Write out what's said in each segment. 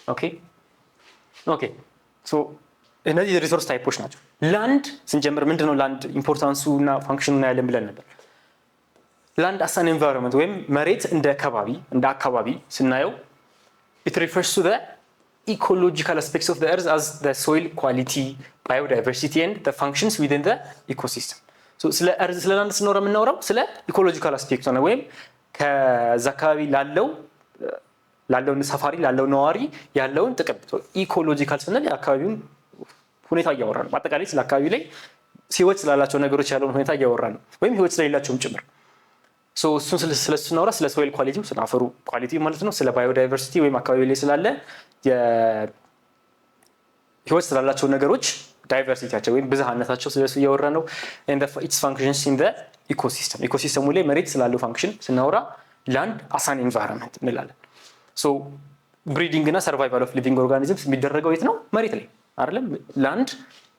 ኦኬ ሶ እነዚህ ሪሶርስ ታይፖች ናቸው። ላንድ ስንጀምር ምንድነው ላንድ ኢምፖርታንሱ እና ፋንክሽኑ እና ያለን ብለን ነበር። ላንድ አስ አን ኤንቫይሮንመንት ወይም መሬት እንደ አካባቢ ስናየው it refers to the ecological aspects of the earth as the soil quality, biodiversity and the functions within the ecosystem. so ስለ earth ስለ ላንድ ስንወራ የምናወራው ስለ ኢኮሎጂካል አስፔክት ነው ወይም ከዛ አካባቢ ላለው ሰፋሪ ላለው ነዋሪ ያለውን ጥቅም ኢኮሎጂካል ስንል የአካባቢውን ሁኔታ እያወራን ነው። በአጠቃላይ ስለ አካባቢ ላይ ህይወት ስላላቸው ነገሮች ያለውን ሁኔታ እያወራን ነው ወይም ህይወት ስለሌላቸውም ጭምር። ሶ እሱን ስለሱ ስናወራ ስለ ሶይል ኳሊቲው ስለ አፈሩ ኳሊቲ ማለት ነው፣ ስለ ባዮዳይቨርሲቲ ወይም አካባቢ ላይ ስላለ ህይወት ስላላቸው ነገሮች ዳይቨርሲቲያቸው ወይም ብዝሃነታቸው ስለሱ እያወራን ነው። and its functions in the ecosystem ኢኮሲስተሙ ላይ መሬት ስላለው ፋንክሽን ስናወራ ላንድ as an environment እንላለን። ሶ ብሪዲንግ እና ሰርቫይቫል ኦፍ ሊቪንግ ኦርጋኒዝምስ የሚደረገው የት ነው? መሬት ላይ አይደለም? ላንድ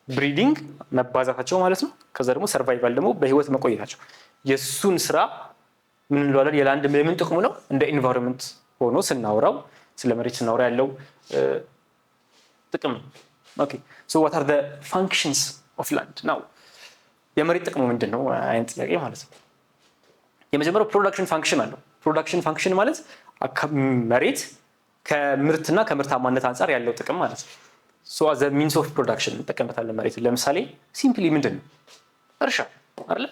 ብሪዲንግ መባዛታቸው ማለት ነው። ከዛ ደግሞ ሰርቫይቫል ደግሞ በህይወት መቆየታቸው የሱን ስራ ምን እንለዋለን? የላንድ ምን ጥቅሙ ነው? እንደ ኢንቫይሮንመንት ሆኖ ስናወራው ስለ መሬት ስናወራ ያለው ጥቅም ነው። ኦኬ ሶ what are the functions of land now? የመሬት ጥቅሙ ምንድነው? አይን ጥያቄ ማለት ነው። የመጀመሪያው ፕሮዳክሽን ፋንክሽን አለው። ፕሮዳክሽን ፋንክሽን ማለት መሬት ከምርትና ከምርታማነት አንፃር ያለው ጥቅም ማለት ነው። ሶ as a means of production እንጠቀምበታለን መሬት። ለምሳሌ ሲምፕሊ ምንድነው? እርሻ አይደል?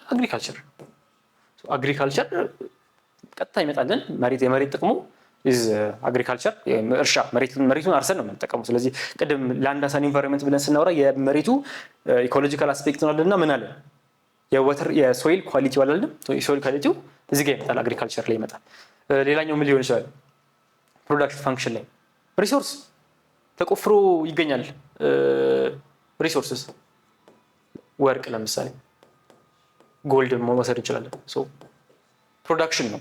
አግሪካልቸር ቀጥታ ይመጣልን መሬት። የመሬት ጥቅሙ is agriculture እርሻ መሬቱን አርሰን ነው የምንጠቀመው። ስለዚህ ቅድም ላንድ አስ አን ኢንቫይሮንመንት ብለን ስናወራ የመሬቱ ኢኮሎጂካል አስፔክት ነው አይደልና ምን አለ የሶይል ኳሊቲ አለ። የሶይል ኳሊቲው እዚህ ጋር ይመጣል፣ አግሪካልቸር ላይ ይመጣል። ሌላኛው ምን ሊሆን ይችላል? ፕሮዳክሽን ፋንክሽን ላይ ሪሶርስ ተቆፍሮ ይገኛል። ሪሶርስስ ወርቅ ለምሳሌ ጎልድ መውሰድ እንችላለን። ሶ ፕሮዳክሽን ነው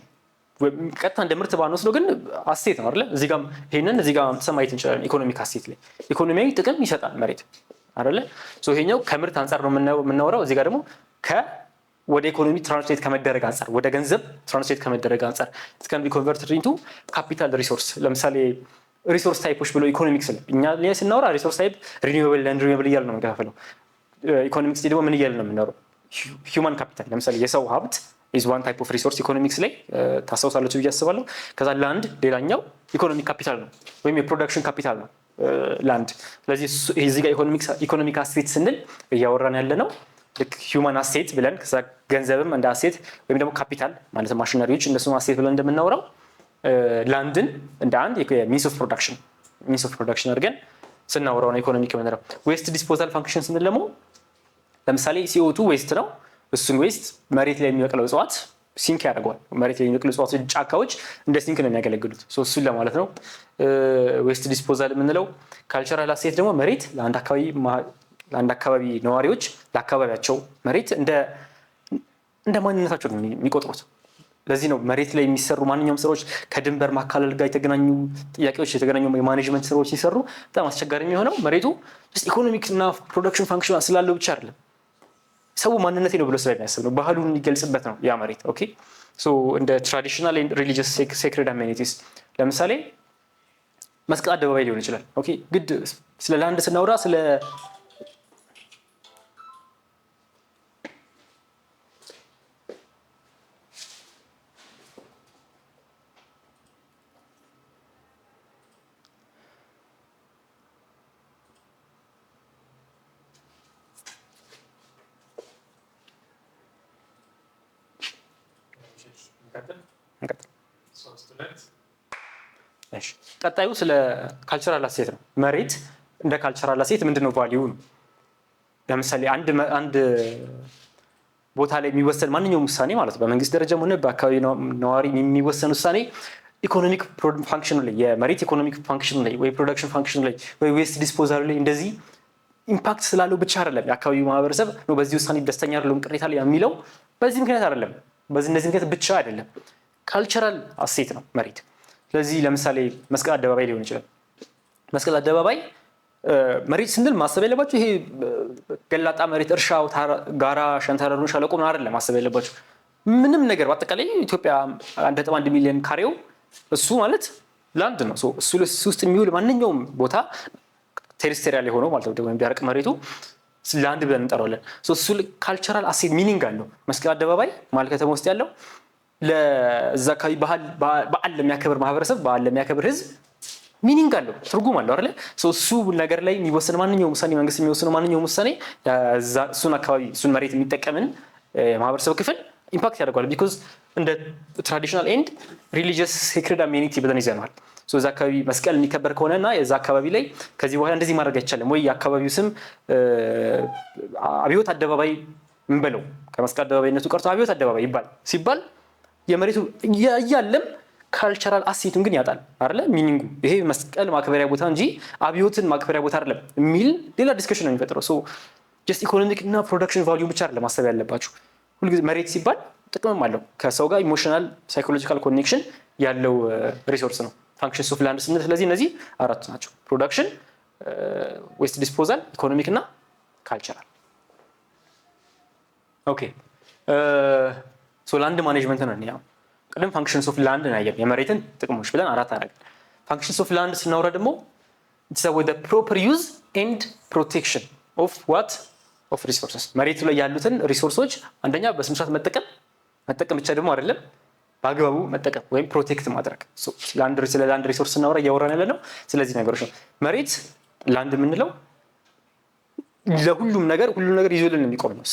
ቀጥታ እንደ ምርት ባንወስደው ግን አሴት ነው አይደል? እዚህ ጋር ይሄንን እዚህ ጋር ማየት እንችላለን። ኢኮኖሚክ አሴት ላይ ኢኮኖሚያዊ ጥቅም ይሰጣል መሬት አይደል? ሶ ይሄኛው ከምርት አንፃር ነው የምናወራው። እዚህ ጋር ደግሞ ወደ ኢኮኖሚ ትራንስሌት ከመደረግ አንፃር ወደ ገንዘብ ትራንስሌት ከመደረግ አንፃር it can be converted into capital resource። ለምሳሌ ሪሶርስ ታይፖች ብሎ ኢኮኖሚክስ ላይ እኛ ስናወራ ሪሶርስ ታይፕ ሪኒዌብል ኤንድ ሪኒዌብል እያልን ነው የምንከፋፍለው። ኢኮኖሚክስ ደግሞ ምን እያልን ነው የምናወራው? ሂውማን ካፒታል ለምሳሌ የሰው ሀብት is one type of resource ኢኮኖሚክስ ላይ ታስታውሳላችሁ ብዬ አስባለሁ። ከዛ ላንድ ሌላኛው ኢኮኖሚክ ካፒታል ነው ወይም የፕሮዳክሽን ካፒታል ነው ላንድ። ስለዚህ እዚህ ጋር ኢኮኖሚክ አሴት ስንል እያወራን ያለ ነው ልክ ሂውማን አሴት ብለን ከዛ ገንዘብም እንደ አሴት ወይም ደግሞ ካፒታል ማለት ማሽነሪዎች እነሱን አሴት ብለን እንደምናወራው ላንድን እንደ አንድ ሚንስ ኦፍ ፕሮዳክሽን አድርገን ስናወራው ነው ኢኮኖሚክ የምንለው። ዌስት ዲስፖዛል ፋንክሽን ስንል ደግሞ ለምሳሌ CO2 ዌስት ነው። እሱን ዌስት መሬት ላይ የሚበቅለው እጽዋት ሲንክ ያደርገዋል። መሬት ላይ የሚበቅሉ እጽዋት ጫካዎች እንደ ሲንክ ነው የሚያገለግሉት። እሱን ለማለት ነው ዌስት ዲስፖዛል የምንለው። ካልቸራል አሴት ደግሞ መሬት ለአንድ አካባቢ ነዋሪዎች ለአካባቢያቸው መሬት እንደ ማንነታቸው ነው የሚቆጥሩት። ለዚህ ነው መሬት ላይ የሚሰሩ ማንኛውም ስራዎች ከድንበር ማካለል ጋር የተገናኙ ጥያቄዎች የተገናኙ የማኔጅመንት ስራዎች ሲሰሩ በጣም አስቸጋሪ የሚሆነው መሬቱ ኢኮኖሚክ እና ፕሮዳክሽን ፋንክሽን ስላለው ብቻ አይደለም፣ ሰው ማንነቴ ነው ብሎ ስለሚያስብ ነው፣ ባህሉን የሚገልጽበት ነው ያ መሬት። ኦኬ ሶ እንደ ትራዲሽናል ኤንድ ሪሊጂየስ ሴክሬድ አሜኒቲስ ለምሳሌ መስቀል አደባባይ ሊሆን ይችላል። ኦኬ ግድ ስለ ላንድ ስናወራ ስለ ቀጣዩ ስለ ካልቸራል አሴት ነው። መሬት እንደ ካልቸራል አሴት ምንድነው ቫልዩ ነው። ለምሳሌ አንድ ቦታ ላይ የሚወሰን ማንኛውም ውሳኔ ማለት በመንግስት ደረጃም ሆነ በአካባቢ ነዋሪ የሚወሰን ውሳኔ ኢኮኖሚክ ፋንክሽን ላይ የመሬት ኢኮኖሚክ ፋንክሽን ላይ ወይ ፕሮዳክሽን ፋንክሽን ላይ ወይ ዌስት ዲስፖዛል ላይ እንደዚህ ኢምፓክት ስላለው ብቻ አይደለም የአካባቢው ማህበረሰብ ነው በዚህ ውሳኔ ደስተኛ አይደለም ቅሬታ ላይ የሚለው በዚህ ምክንያት አይደለም፣ እነዚህ ምክንያት ብቻ አይደለም፣ ካልቸራል አሴት ነው መሬት። ስለዚህ ለምሳሌ መስቀል አደባባይ ሊሆን ይችላል። መስቀል አደባባይ መሬት ስንል ማሰብ ያለባችሁ ይሄ ገላጣ መሬት እርሻው፣ ጋራ፣ ሸንተረሩ፣ ሸለቆ ምን አይደለም ማሰብ ያለባችሁ። ምንም ነገር በአጠቃላይ ኢትዮጵያ 1.1 ሚሊዮን ካሬው እሱ ማለት ላንድ ነው። እሱ ውስጥ የሚውል ማንኛውም ቦታ ቴሪስቴሪያል የሆነው ማለት ነው ወይም ደረቅ መሬቱ ላንድ ብለን እንጠራዋለን። እሱ ካልቸራል አሴት ሚኒንግ አለው። መስቀል አደባባይ መሀል ከተማ ውስጥ ያለው ለዛ አካባቢ በዓል ለሚያከብር ማህበረሰብ፣ በዓል ለሚያከብር ህዝብ ሚኒንግ አለው፣ ትርጉም አለው አይደለ? እሱ ነገር ላይ የሚወሰን ማንኛውም ውሳኔ፣ መንግስት የሚወስነው ማንኛውም ውሳኔ እሱን አካባቢ እሱን መሬት የሚጠቀምን ማህበረሰብ ክፍል ኢምፓክት ያደርገዋል። ቢኮዝ እንደ ትራዲሽናል ኤንድ ሪሊጂየስ ሴክሬድ አሜኒቲ ብለን ይዘነዋል። እዛ አካባቢ መስቀል የሚከበር ከሆነ እና የዛ አካባቢ ላይ ከዚህ በኋላ እንደዚህ ማድረግ አይቻልም ወይ የአካባቢው ስም አብዮት አደባባይ እንበለው ከመስቀል አደባባይነቱ ቀርቶ አብዮት አደባባይ ይባል ሲባል የመሬቱ እያለም ካልቸራል አሴቱን ግን ያጣል አይደለ? ሚኒንጉ ይሄ መስቀል ማክበሪያ ቦታ እንጂ አብዮትን ማክበሪያ ቦታ አይደለም የሚል ሌላ ዲስከሽን ነው የሚፈጥረው። ጀስት ኢኮኖሚክ እና ፕሮዳክሽን ቫልዩ ብቻ አይደለም ማሰብ ያለባችሁ። ሁልጊዜ መሬት ሲባል ጥቅምም አለው። ከሰው ጋር ኢሞሽናል ሳይኮሎጂካል ኮኔክሽን ያለው ሪሶርስ ነው ፋንክሽንስ ኦፍ ላንድ ስንል። ስለዚህ እነዚህ አራቱ ናቸው፣ ፕሮዳክሽን፣ ዌስት ዲስፖዛል፣ ኢኮኖሚክ እና ካልቸራል። ኦኬ ላንድ ማኔጅመንት ነው ያው ቅድም ፋንክሽንስ ኦፍ ላንድ ናየን የመሬትን ጥቅሞች ብለን አራት አደረግን። ፋንክሽንስ ኦፍ ላንድ ስናወራ ደግሞ the proper use and protection of what of resources መሬቱ ላይ ያሉትን ሪሶርሶች አንደኛ በስነ ስርዓት መጠቀም ብቻ ደግሞ አይደለም በአግባቡ መጠቀም ወይም ፕሮቴክት ማድረግ። ስለ ላንድ ሪሶርስ ስናወራ እያወራን ያለ ነው ስለዚህ ነገሮች ነው። መሬት ላንድ የምንለው ለሁሉም ነገር ይዞልን የሚቆም ነው።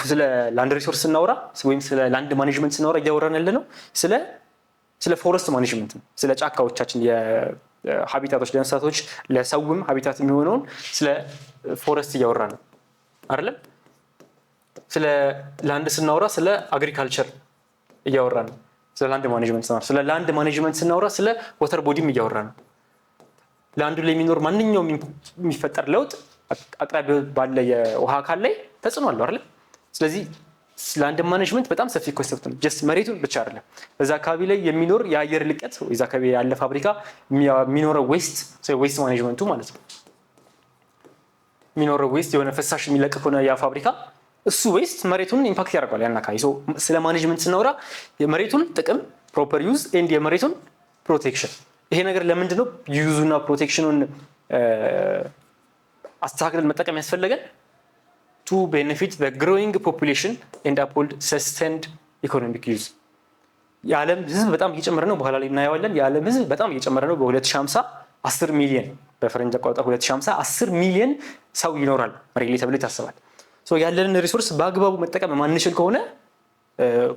ስለ ላንድ ሪሶርስ ስናወራ ወይም ስለ ላንድ ማኔጅመንት ስናወራ እያወራን ያለ ነው ስለ ፎረስት ማኔጅመንት ነው። ስለ ጫካዎቻችን የሀቢታቶች ለእንስሳቶች ለሰውም ሀቢታት የሚሆነውን ስለ ፎረስት እያወራ ነው አይደለም። ስለ ላንድ ስናወራ ስለ አግሪካልቸር እያወራ ነው። ስለ ላንድ ማኔጅመንት ስናወራ ስለ ወተር ቦዲም እያወራ ነው። ላንዱ ላይ የሚኖር ማንኛውም የሚፈጠር ለውጥ አቅራቢያ ባለ የውሃ አካል ላይ ተጽዕኖ አለው አይደል? ስለዚህ ላንድ ማኔጅመንት በጣም ሰፊ ኮንሰፕት ነው። ጀስት መሬቱን ብቻ አይደለም። በዛ አካባቢ ላይ የሚኖር የአየር ልቀት ወይ እዛ አካባቢ ያለ ፋብሪካ የሚኖረው ዌስት ማኔጅመንቱ ማለት ነው። የሚኖረው ዌስት የሆነ ፍሳሽ የሚለቅ ከሆነ ያ ፋብሪካ እሱ ዌስት መሬቱን ኢምፓክት ያደርገዋል ያን አካባቢ። ስለ ማኔጅመንት ስናወራ የመሬቱን ጥቅም ፕሮፐር ዩዝ ኤንድ የመሬቱን ፕሮቴክሽን። ይሄ ነገር ለምንድን ነው ዩዙና ፕሮቴክሽኑን አስተካክለን መጠቀም ያስፈለገን? ቱ ቤኔፊት ዘ ግሮዊንግ ፖፑሌሽን ኤንድ አፕሆልድ ሰስቴንድ ኢኮኖሚክ ዩዝ። የዓለም ህዝብ በጣም እየጨመረ ነው። በኋላ ላይ እናየዋለን። የዓለም ህዝብ በጣም እየጨመረ ነው። በ2050 10 ሚሊዮን በፈረንጅ አቆጣጠር 2050 10 ሚሊዮን ሰው ይኖራል መሬት ላይ ተብሎ ይታሰባል። ያለንን ሪሶርስ በአግባቡ መጠቀም ማንችል ከሆነ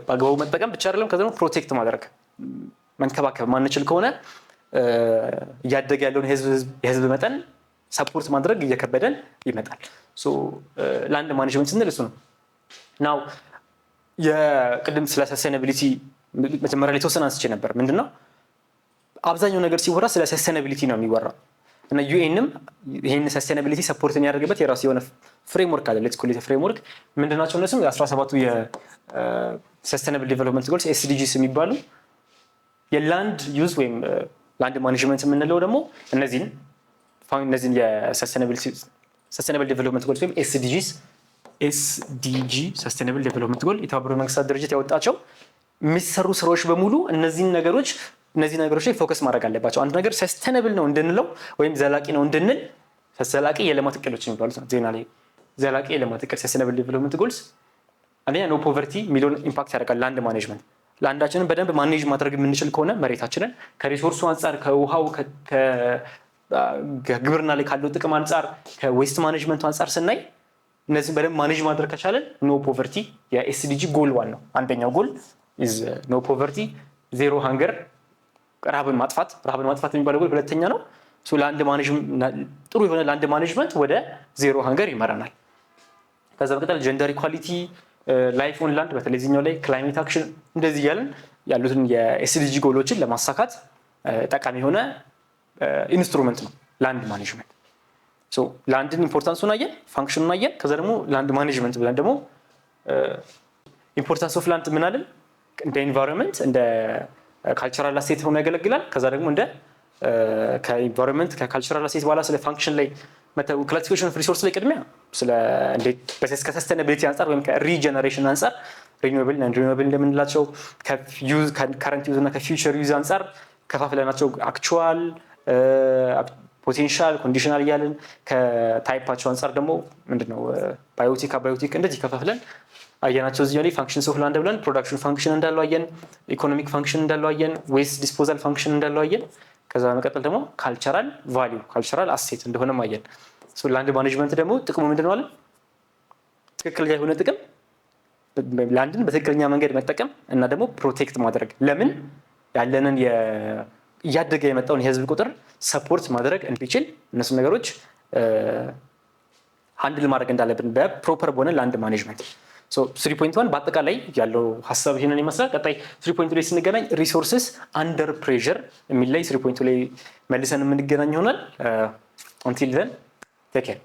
በአግባቡ መጠቀም ብቻ አይደለም ከዛ ፕሮቴክት ማድረግ መንከባከብ ማንችል ከሆነ እያደገ ያለውን የህዝብ መጠን ሰፖርት ማድረግ እየከበደን ይመጣል። ላንድ ማኔጅመንት ስንል እሱ ነው። ናው የቅድም ስለ ሰስቴናቢሊቲ መጀመሪያ ላይ ተወሰነ አንስቼ ነበር። ምንድነው አብዛኛው ነገር ሲወራ ስለ ሰስቴናቢሊቲ ነው የሚወራው እና ዩኤንም ይሄን ሰስቴናቢሊቲ ሰፖርት የሚያደርግበት የራሱ የሆነ ፍሬምወርክ አለ። ሌትስ ኮል ኢት ፍሬምወርክ። ምንድናቸው እነሱም የ17ቱ የሰስቴናብል ዲቨሎፕመንት ጎልስ ኤስዲጂስ የሚባሉ የላንድ ዩዝ ወይም ላንድ ማኔጅመንት የምንለው ደግሞ እነዚህን የሰስቴናብል ዲቨሎፕመንት ጎልስ ወይም ኤስዲጂ ሰስቴናብል ዲቨሎፕመንት ጎል የተባበሩት መንግስታት ድርጅት ያወጣቸው የሚሰሩ ስራዎች በሙሉ እነዚህ ነገሮች ላይ ፎከስ ማድረግ አለባቸው። አንድ ነገር ሰስቴናብል ነው እንድንለው ወይም ዘላቂ ነው እንድንል ዘላቂ የልማት እቅዶች የሚባሉት ነው። ዜና ላይ ዘላቂ የልማት እቅድ ሰስቴናብል ዲቨሎፕመንት ጎልስ አንደኛ ኖ ፖቨርቲ ሚሊዮን ኢምፓክት ያደርጋል። ላንድ ማኔጅመንት ላንዳችንን በደንብ ማኔጅ ማድረግ የምንችል ከሆነ መሬታችንን ከሪሶርሱ አንጻር ከውሃው ከግብርና ላይ ካለው ጥቅም አንጻር ከዌስት ማኔጅመንቱ አንጻር ስናይ እነዚህን በደንብ ማኔጅ ማድረግ ከቻለን ኖ ፖቨርቲ የኤስዲጂ ጎል ዋናው አንደኛው ጎል ኢዝ ኖ ፖቨርቲ ዜሮ ሃንገር ረሃብን ማጥፋት የሚባለው ጎል ሁለተኛ ነው። ላንድ ማኔጅመንት ጥሩ የሆነ ላንድ ማኔጅመንት ወደ ዜሮ ሃንገር ይመራናል። ከዛ በቀጠል ጀንደር ኢኳሊቲ ላይፍ ኦን ላንድ በተለይኛው ላይ ክላይሜት አክሽን እንደዚህ እያለን ያሉትን የኤስዲጂ ጎሎችን ለማሳካት ጠቃሚ የሆነ ኢንስትሩመንት ነው ላንድ ማኔጅመንት። ላንድን ኢምፖርታንሱን አየን፣ ፋንክሽኑን አየን። ከዛ ደግሞ ላንድ ማኔጅመንት ብለን ደግሞ ኢምፖርታንስ ኦፍ ላንድ ምን አለን? እንደ ኢንቫይሮንመንት እንደ ካልቸራል አሴት ሆኖ ያገለግላል። ከዛ ደግሞ እንደ ከኢንቫይሮንመንት ከካልቸራል አሴት በኋላ ስለ ፋንክሽን ላይ ክላሲፊኬሽን ኦፍ ሪሶርስ ላይ ቅድሚያ ስለ እንዴት ከሰስቴናቢሊቲ አንጻር ወይም ከሪጀነሬሽን አንጻር ሪኒዌብል እና ሪኒዌብል እንደምንላቸው ከረንት ዩዝ እና ከፊውቸር ዩዝ አንጻር ከፋፍለናቸው አክቹዋል፣ ፖቴንሻል፣ ኮንዲሽናል እያልን ከታይፓቸው አንጻር ደግሞ ምንድነው ባዮቲክ አባዮቲክ እንደዚህ ከፋፍለን አየናቸው። እዚህ ላይ ፋንክሽንስ ኦፍ ላንድ ብለን ፕሮዳክሽን ፋንክሽን እንዳለው አየን፣ ኢኮኖሚክ ፋንክሽን እንዳለው አየን፣ ዌስት ዲስፖዛል ፋንክሽን እንዳለው አየን። ከዛ በመቀጠል ደግሞ ካልቸራል ቫልዩ ካልቸራል አሴት እንደሆነም አየን። ሶ ላንድ ማኔጅመንት ደግሞ ጥቅሙ ምንድነው አለ? ትክክለኛ የሆነ ጥቅም ላንድን በትክክለኛ መንገድ መጠቀም እና ደግሞ ፕሮቴክት ማድረግ። ለምን ያለንን እያደገ የመጣውን የህዝብ ቁጥር ሰፖርት ማድረግ እንዲችል እነሱ ነገሮች ሃንድል ማድረግ እንዳለብን በፕሮፐር በሆነ ላንድ ማኔጅመንት። ሶ 3.1 በአጠቃላይ ያለው ሀሳብ ይሄንን ይመስላል። ቀጣይ 3.2 ላይ ስንገናኝ ሪሶርስስ አንደር ፕሬሸር የሚል ላይ 3.2 ላይ መልሰን የምንገናኝ ይሆናል። until then take care